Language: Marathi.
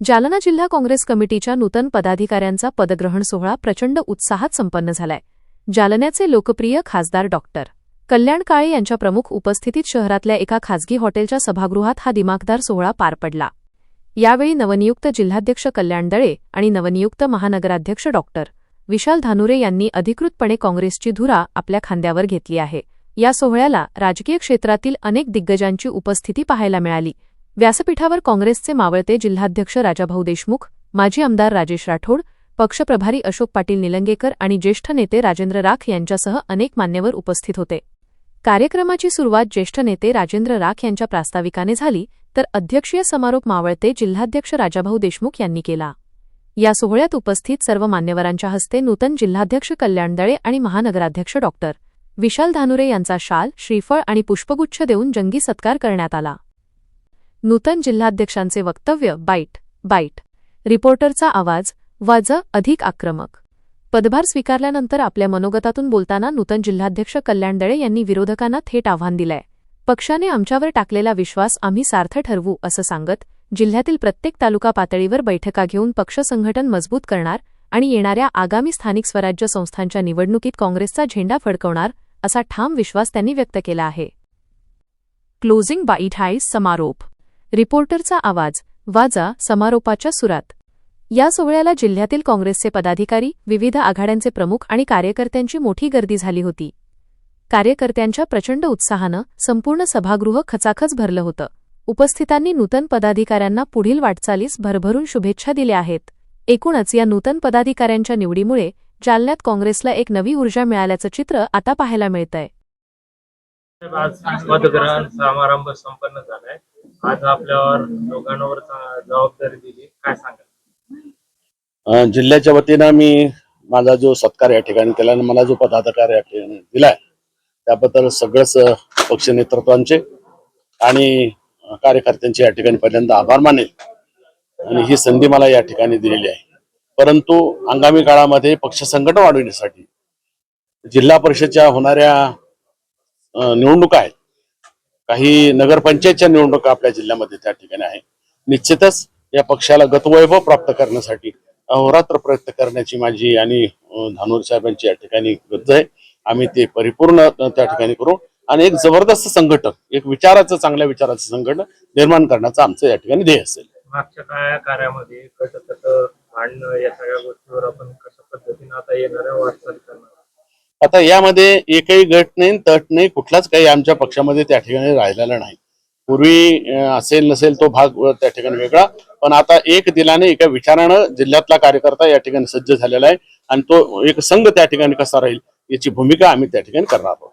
जालना जिल्हा काँग्रेस कमिटीच्या नूतन पदाधिकाऱ्यांचा पदग्रहण सोहळा प्रचंड उत्साहात संपन्न झालाय। जालन्याचे लोकप्रिय खासदार डॉक्टर कल्याण काळे यांच्या प्रमुख उपस्थितीत शहरातल्या एका खासगी हॉटेलच्या सभागृहात हा दिमाखदार सोहळा पार पडला। यावेळी नवनियुक्त जिल्हाध्यक्ष कल्याण दळे आणि नवनियुक्त महानगराध्यक्ष डॉक्टर विशाल धानुरे यांनी अधिकृतपणे काँग्रेसची धुरा आपल्या खांद्यावर घेतली आहे। या सोहळ्याला राजकीय क्षेत्रातील अनेक दिग्गजांची उपस्थिती पाहायला मिळाली। व्यासपीठावर काँग्रेसचे मावळते जिल्हाध्यक्ष राजाभाऊ देशमुख, माजी आमदार राजेश राठोड, पक्षप्रभारी अशोक पाटील निलंगेकर आणि ज्येष्ठ नेते राजेंद्र राख यांच्यासह अनेक मान्यवर उपस्थित होते। कार्यक्रमाची सुरुवात ज्येष्ठ नेते राजेंद्र राख यांच्या प्रास्ताविकाने झाली, तर अध्यक्षीय समारोप मावळते जिल्हाध्यक्ष राजाभाऊ देशमुख यांनी केला। या सोहळ्यात उपस्थित सर्व मान्यवरांच्या हस्ते नूतन जिल्हाध्यक्ष कल्याण दळे आणि महानगराध्यक्ष डॉक्टर विशाल धानुरे यांचा शाल, श्रीफळ आणि पुष्पगुच्छ देऊन जंगी सत्कार करण्यात आला। नूतन जिल्हाध्यक्षांचे वक्तव्य बाईट रिपोर्टरचा आवाज अधिक आक्रमक। पदभार स्वीकारल्यानंतर आपल्या मनोगतातून बोलताना नूतन जिल्हाध्यक्ष कल्याण दळे यांनी विरोधकांना थेट आव्हान दिलंय। पक्षाने आमच्यावर टाकलेला विश्वास आम्ही सार्थ ठरवू असं सांगत जिल्ह्यातील प्रत्येक तालुका पातळीवर बैठका घेऊन पक्ष संघटन मजबूत करणार आणि येणाऱ्या आगामी स्थानिक स्वराज्य संस्थांच्या निवडणुकीत काँग्रेसचा झेंडा फडकवणार असा ठाम विश्वास त्यांनी व्यक्त केला आहे। क्लोजिंग बाईट हाय समारोप। रिपोर्टरचा आवाज समारोपाच्या सुरात। या सोहळ्याला जिल्ह्यातील काँग्रेसचे पदाधिकारी, विविध आघाड्यांचे प्रमुख आणि कार्यकर्त्यांची मोठी गर्दी झाली होती। कार्यकर्त्यांच्या प्रचंड उत्साहानं संपूर्ण सभागृह खचाखच भरलं होतं। उपस्थितांनी नूतन पदाधिकाऱ्यांना पुढील वाटचालीस भरभरून शुभेच्छा दिल्या आहेत। एकूणच या नूतन पदाधिकाऱ्यांच्या निवडीमुळे जालन्यात काँग्रेसला एक नवी ऊर्जा मिळाल्याचं चित्र आता पाहायला मिळतंय। आज पदग्रहण समारंभ संपन्न झालाय। आज आपल्यावर दोघांवर जबाबदारी दिली, काय सांगाल? जिल्ह्याच्या वतीनं मी माझा जो सत्कार या ठिकाणी केला आणि मला जो पदाधिकार या ठिकाणी दिलाय त्याबद्दल सगळंच पक्ष नेतृत्वांचे आणि कार्यकर्त्यांचे या ठिकाणी पहिल्यांदा आभार मानेल आणि ही संधी मला या ठिकाणी दिलेली आहे। परंतु आगामी काळामध्ये पक्ष संघटन वाढवण्यासाठी जिल्हा परिषदच्या होणाऱ्या निवडणुका आहेत, काही नगरपंचायतच्या निवडणुका आपल्या जिल्ह्यामध्ये त्या ठिकाणी आहे। निश्चितच या पक्षाला गतवैभव प्राप्त करण्यासाठी अहोरात्र प्रयत्न करण्याची माझी आणि धानोर साहेबांची या ठिकाणी गरज आहे। आम्ही ते परिपूर्ण त्या ठिकाणी करू आणि एक जबरदस्त संघटन, एक चांगल्या विचाराचं संघटन निर्माण करण्याचं आमचं या ठिकाणी ध्येय असेल। मागच्या काय कार्यामध्ये गटतट भांडणं या सगळ्या गोष्टीवर आपण कशा पद्धतीने आता येणाऱ्या वाटचाली करणार? आता यामध्ये एकही गट नाही, तट नाही, कुठलाच काही आमच्या पक्षामध्ये त्या ठिकाणी राहिलेला नाही। पूर्वी असेल नसेल तो भाग त्या ठिकाणी वेगळा, पण आता एक दिलाने एका विचारानं जिल्ह्यातला कार्यकर्ता या ठिकाणी सज्ज झालेला आहे आणि तो एक संघ त्या ठिकाणी कसा राहील याची भूमिका आम्ही त्या ठिकाणी करणार आहोत।